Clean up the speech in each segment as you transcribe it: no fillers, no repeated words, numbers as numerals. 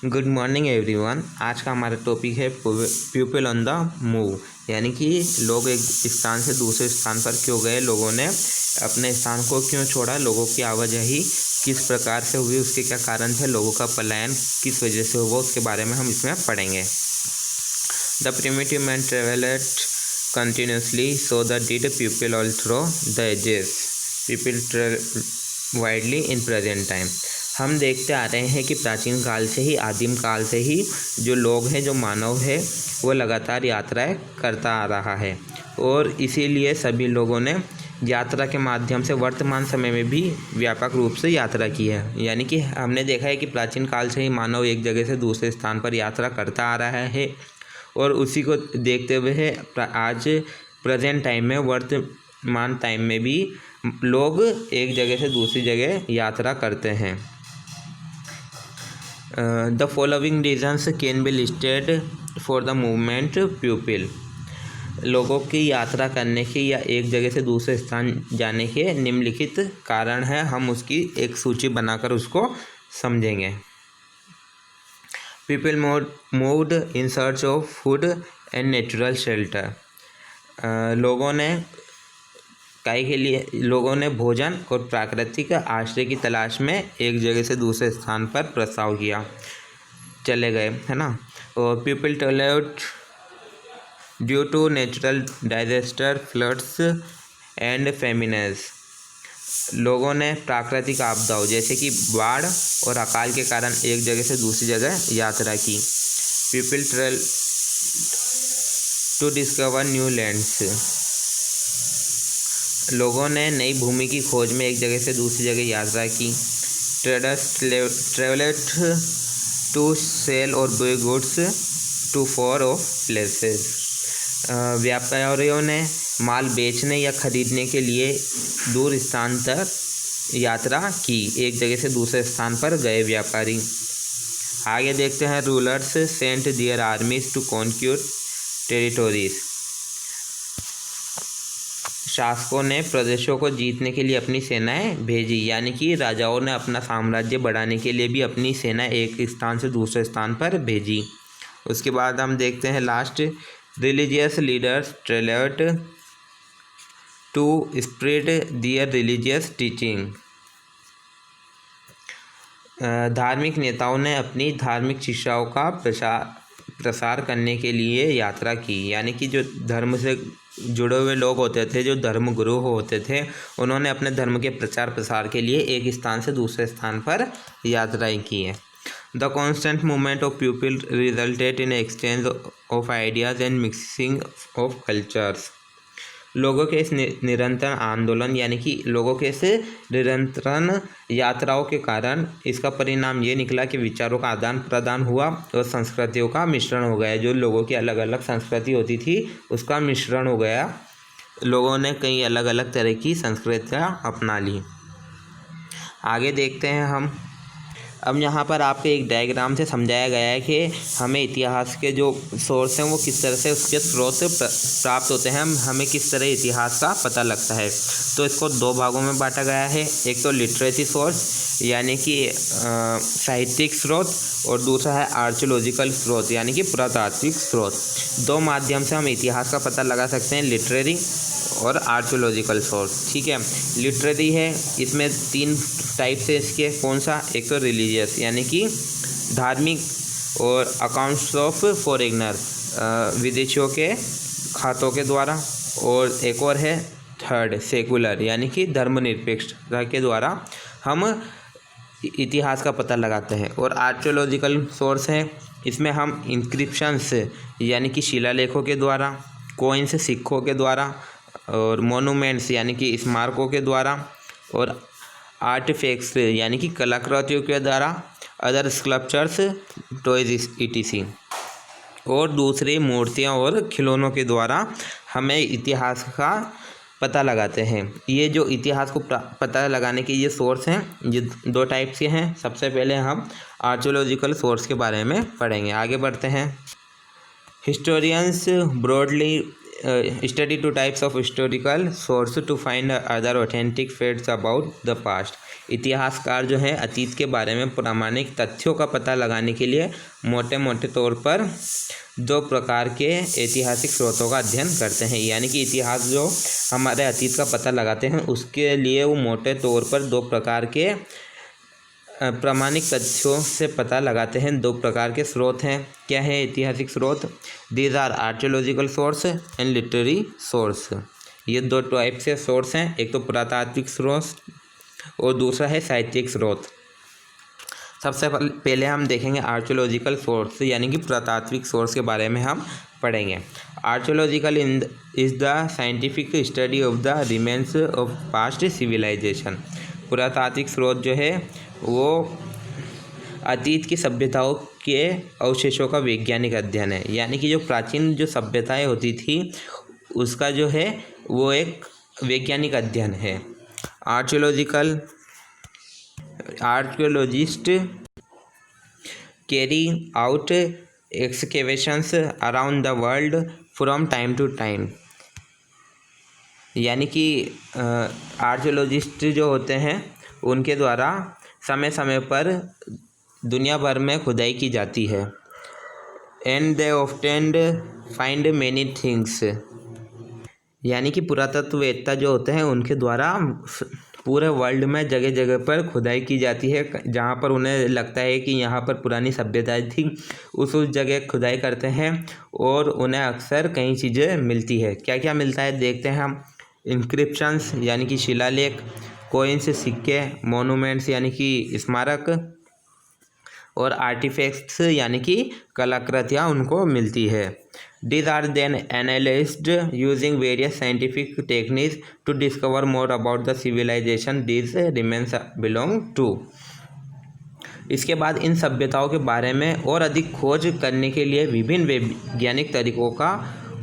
Good morning everyone. आज का हमारा टॉपिक है पीपल ऑन द मूव, यानी कि लोग एक स्थान से दूसरे स्थान पर क्यों गए, लोगों ने अपने स्थान को क्यों छोड़ा, लोगों की आवाजाही किस प्रकार से हुई, उसके क्या कारण थे, लोगों का पलायन किस वजह से हुआ, उसके बारे में हम इसमें पढ़ेंगे। The primitive man travelled continuously so the did people all through the ages people widely in present time. हम देखते आ रहे हैं कि प्राचीन काल से ही, आदिम काल से ही जो लोग हैं, जो मानव है, वो लगातार यात्राएं करता आ रहा है और इसीलिए सभी लोगों ने यात्रा के माध्यम से वर्तमान समय में भी व्यापक रूप से यात्रा की है। यानी कि हमने देखा है कि प्राचीन काल से ही मानव एक जगह से दूसरे स्थान पर यात्रा करता आ रहा है और उसी को देखते हुए आज प्रेजेंट टाइम में, वर्तमान टाइम में भी लोग एक जगह से दूसरी जगह यात्रा करते हैं। The following reasons can be listed for the movement people. लोगों की यात्रा करने के या एक जगह से दूसरे स्थान जाने के निम्नलिखित कारण हैं, हम उसकी एक सूची बनाकर उसको समझेंगे। People moved in search of food and natural shelter. लोगों ने भोजन और प्राकृतिक आश्रय की तलाश में एक जगह से दूसरे स्थान पर प्रस्ताव किया, चले गए, है ना। और people travelled due to natural disaster, floods and famines. लोगों ने प्राकृतिक आपदाओं जैसे कि बाढ़ और अकाल के कारण एक जगह से दूसरी जगह यात्रा की। People travel to discover new lands. लोगों ने नई भूमि की खोज में एक जगह से दूसरी जगह यात्रा की। ट्रेडर्स ट्रेवल्ड टू सेल और buy goods to for of places. व्यापारियों ने माल बेचने या खरीदने के लिए दूर स्थान तक यात्रा की, एक जगह से दूसरे स्थान पर गए व्यापारी। आगे देखते हैं, rulers sent their armies to conquer territories. शासकों ने प्रदेशों को जीतने के लिए अपनी सेनाएं भेजी, यानी कि राजाओं ने अपना साम्राज्य बढ़ाने के लिए भी अपनी सेना एक स्थान से दूसरे स्थान पर भेजी। उसके बाद हम देखते हैं last, religious leaders travelled to spread their religious teaching. धार्मिक नेताओं ने अपनी धार्मिक शिक्षाओं का प्रसार करने के लिए यात्रा की, यानी कि जो धर्म से जुड़े हुए लोग होते थे, जो धर्म गुरु होते थे, उन्होंने अपने धर्म के प्रचार प्रसार के लिए एक स्थान से दूसरे स्थान पर यात्राएं की है। The constant movement of people resulted in exchange of ideas and mixing of cultures. लोगों के इस निरंतर आंदोलन, यानी कि लोगों के इस निरंतर यात्राओं के कारण इसका परिणाम ये निकला कि विचारों का आदान प्रदान हुआ और संस्कृतियों का मिश्रण हो गया। जो लोगों की अलग अलग संस्कृति होती थी उसका मिश्रण हो गया, लोगों ने कई अलग अलग तरह की संस्कृतियाँ अपना ली। आगे देखते हैं हम। अब यहाँ पर आपको एक डायग्राम से समझाया गया है कि हमें इतिहास के जो सोर्स हैं वो किस तरह से उसके स्रोत प्राप्त होते हैं, हमें किस तरह इतिहास का पता लगता है। तो इसको दो भागों में बांटा गया है, एक तो लिटरेसी सोर्स यानी कि साहित्यिक स्रोत, और दूसरा है आर्कियोलॉजिकल स्रोत यानी कि पुरातात्विक स्रोत। दो माध्यम से हम इतिहास का पता लगा सकते हैं, लिटरेरी और आर्कियोलॉजिकल सोर्स। ठीक है, लिटरेरी है, इसमें तीन टाइप से इसके, कौन सा, एक तो रिलीजियस यानी कि धार्मिक, और अकाउंट्स ऑफ फॉरेनर विदेशियों के खातों के द्वारा, और एक और है थर्ड सेकुलर यानी कि धर्मनिरपेक्षता के द्वारा हम इतिहास का पता लगाते हैं। और आर्कियोलॉजिकल सोर्स है, इसमें हम इंस्क्रिप्शंस यानी कि शिलालेखों के द्वारा, कॉइन्स सिक्कों के द्वारा, और मोनूमेंट्स यानी कि स्मारकों के द्वारा, और आर्टिफैक्ट्स यानी कि कलाकृतियों के द्वारा, अदर स्कल्पचर्स, टॉयज etc, और दूसरी मूर्तियाँ और खिलौनों के द्वारा हमें इतिहास का पता लगाते हैं। ये जो इतिहास को पता लगाने के ये सोर्स हैं, ये दो टाइप के हैं। सबसे पहले हम आर्कियोलॉजिकल सोर्स के बारे में पढ़ेंगे। आगे बढ़ते हैं। Historians broadly study two types of historical source to find other authentic facts about the past. इतिहासकार जो हैं अतीत के बारे में प्रामाणिक तथ्यों का पता लगाने के लिए मोटे मोटे तौर पर दो प्रकार के ऐतिहासिक स्रोतों का अध्ययन करते हैं। यानी कि इतिहास जो हमारे अतीत का पता लगाते हैं उसके लिए वो मोटे तौर पर दो प्रकार के प्रामाणिक तथ्यों से पता लगाते हैं। दो प्रकार के स्रोत हैं। क्या है ऐतिहासिक स्रोत? These are archaeological source and literary source. ये दो टाइप से सोर्स हैं, एक तो पुरातात्विक स्रोत और दूसरा है साहित्यिक स्रोत। सबसे पहले हम देखेंगे आर्कियोलॉजिकल सोर्स यानी कि पुरातात्विक सोर्स के बारे में हम पढ़ेंगे। Archaeological is the scientific study of the remains of past civilisation. पुरातात्विक स्रोत जो है वो अतीत की सभ्यताओं के अवशेषों का वैज्ञानिक अध्ययन है। यानी कि जो प्राचीन जो सभ्यताएं होती थी उसका जो है वो एक वैज्ञानिक अध्ययन है। Archaeologist carry out excavations around the world from time to time. यानी कि आर्कियोलॉजिस्ट जो होते हैं उनके द्वारा समय समय पर दुनिया भर में खुदाई की जाती है। And they often find many things. यानी कि पुरातत्ववेत्ता जो होते हैं उनके द्वारा पूरे वर्ल्ड में जगह जगह पर खुदाई की जाती है। जहाँ पर उन्हें लगता है कि यहाँ पर पुरानी सभ्यताएं थी उस जगह खुदाई करते हैं और उन्हें अक्सर कई चीज़ें मिलती है। क्या क्या मिलता है देखते हैं हम। इंस्क्रिप्शंस यानी कि शिलालेख, कॉइन्स सिक्के, मोनूमेंट्स यानी कि स्मारक और आर्टिफैक्ट्स यानी कि कलाकृतियाँ उनको मिलती है। These are then analyzed using various scientific techniques to discover more about the civilization these remains belong to। इसके बाद इन सभ्यताओं के बारे में और अधिक खोज करने के लिए विभिन्न वैज्ञानिक तरीकों का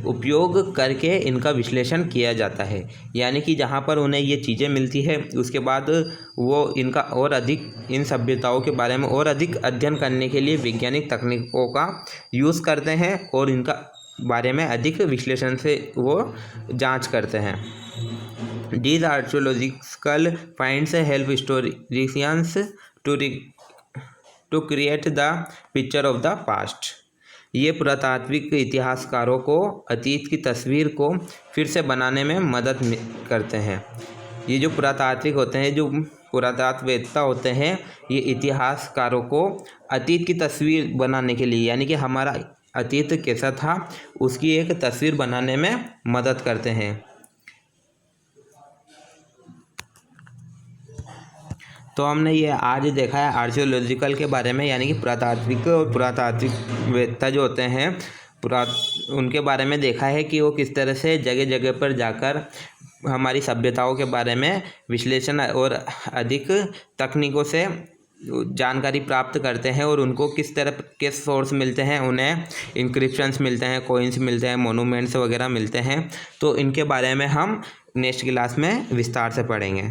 उपयोग करके इनका विश्लेषण किया जाता है। यानी कि जहाँ पर उन्हें ये चीज़ें मिलती है उसके बाद वो इनका और अधिक इन सभ्यताओं के बारे में और अधिक अध्ययन करने के लिए वैज्ञानिक तकनीकों का यूज़ करते हैं और इनका बारे में अधिक विश्लेषण से वो जांच करते हैं। These archaeological finds help historians to create the picture of the past। ये पुरातात्विक इतिहासकारों को अतीत की तस्वीर को फिर से बनाने में मदद करते हैं। ये जो पुरातात्विक होते हैं, जो पुरातत्ववेत्ता होते हैं, ये इतिहासकारों को अतीत की तस्वीर बनाने के लिए यानी कि हमारा अतीत कैसा था उसकी एक तस्वीर बनाने में मदद करते हैं। तो हमने ये आज देखा है आर्कियोलॉजिकल के बारे में यानी कि पुरातात्विक और पुरातात्विकवेत्ता जो होते हैं उनके बारे में देखा है कि वो किस तरह से जगह जगह पर जाकर हमारी सभ्यताओं के बारे में विश्लेषण और अधिक तकनीकों से जानकारी प्राप्त करते हैं और उनको किस तरह के सोर्स मिलते हैं। उन्हें इंस्क्रिप्शंस मिलते हैं, कॉइन्स मिलते हैं, मोनूमेंट्स वगैरह मिलते हैं। तो इनके बारे में हम नेक्स्ट क्लास में विस्तार से पढ़ेंगे।